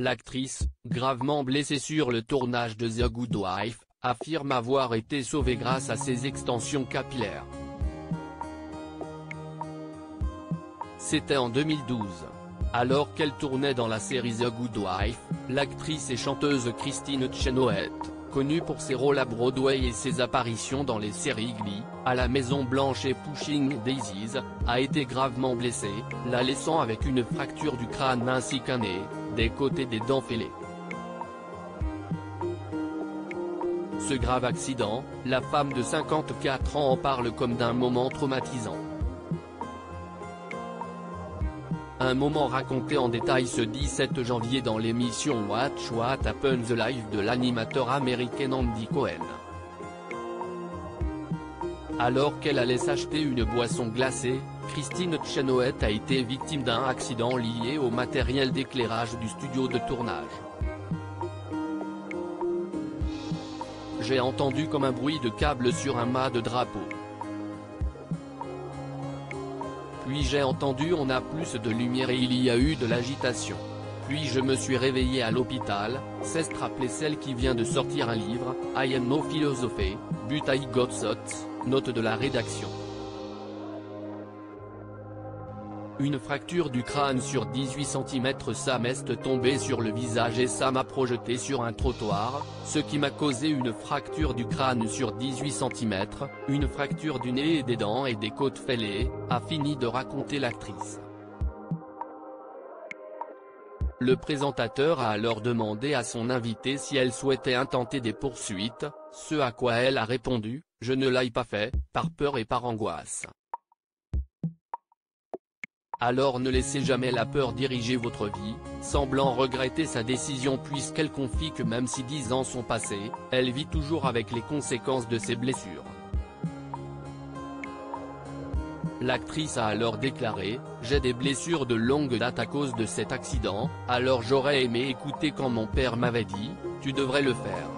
l'actrice, gravement blessée sur le tournage de The Good Wife, affirme avoir été sauvée grâce à ses extensions capillaires. C'était en 2012. Alors qu'elle tournait dans la série The Good Wife, l'actrice et chanteuse Kristin Chenoweth, connue pour ses rôles à Broadway et ses apparitions dans les séries Glee, À la Maison Blanche et Pushing Daisies, a été gravement blessée, la laissant avec une fracture du crâne ainsi qu'un nez, des côtés des dents fêlées. Ce grave accident, la femme de 54 ans en parle comme d'un moment traumatisant. Un moment raconté en détail ce 17 janvier dans l'émission Watch What Happens Live de l'animateur américain Andy Cohen. Alors qu'elle allait s'acheter une boisson glacée, Kristin Chenoweth a été victime d'un accident lié au matériel d'éclairage du studio de tournage. J'ai entendu comme un bruit de câble sur un mât de drapeau. Puis j'ai entendu on a plus de lumière et il y a eu de l'agitation. Puis je me suis réveillé à l'hôpital, s'est rappelé celle qui vient de sortir un livre, I am no philosopher, but I got thoughts, note de la rédaction. Une fracture du crâne sur 18 cm. Ça m'est tombé sur le visage et ça m'a projeté sur un trottoir, ce qui m'a causé une fracture du crâne sur 18 cm, une fracture du nez et des dents et des côtes fêlées, a fini de raconter l'actrice. Le présentateur a alors demandé à son invitée si elle souhaitait intenter des poursuites, ce à quoi elle a répondu, je ne l'ai pas fait, par peur et par angoisse. Alors ne laissez jamais la peur diriger votre vie, semblant regretter sa décision puisqu'elle confie que même si 10 ans sont passés, elle vit toujours avec les conséquences de ses blessures. L'actrice a alors déclaré, j'ai des blessures de longue date à cause de cet accident, alors j'aurais aimé écouter quand mon père m'avait dit, tu devrais le faire.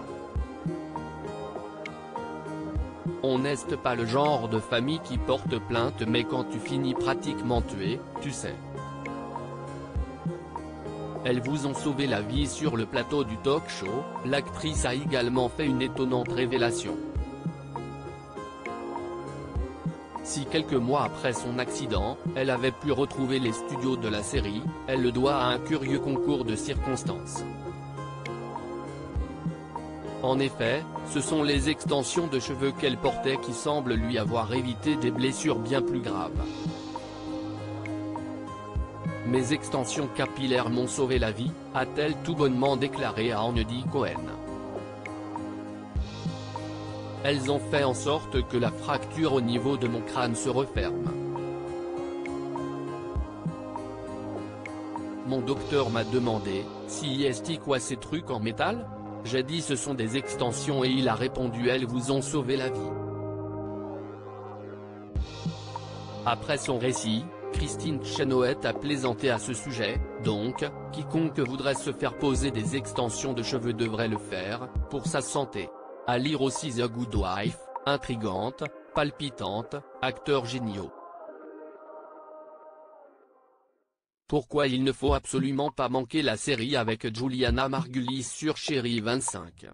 On n'est pas le genre de famille qui porte plainte mais quand tu finis pratiquement tué, tu sais. Elles vous ont sauvé la vie sur le plateau du talk-show, l'actrice a également fait une étonnante révélation. Si quelques mois après son accident, elle avait pu retrouver les studios de la série, elle le doit à un curieux concours de circonstances. En effet, ce sont les extensions de cheveux qu'elle portait qui semblent lui avoir évité des blessures bien plus graves. Mes extensions capillaires m'ont sauvé la vie, a-t-elle tout bonnement déclaré à Andy Cohen. Elles ont fait en sorte que la fracture au niveau de mon crâne se referme. Mon docteur m'a demandé, si est-ce quoi ces trucs en métal ? J'ai dit ce sont des extensions et il a répondu elles vous ont sauvé la vie. Après son récit, Kristin Chenoweth a plaisanté à ce sujet, donc, quiconque voudrait se faire poser des extensions de cheveux devrait le faire, pour sa santé. À lire aussi The Good Wife, intrigante, palpitante, acteurs géniaux. Pourquoi il ne faut absolument pas manquer la série avec Julianna Margulies sur Chérie 25.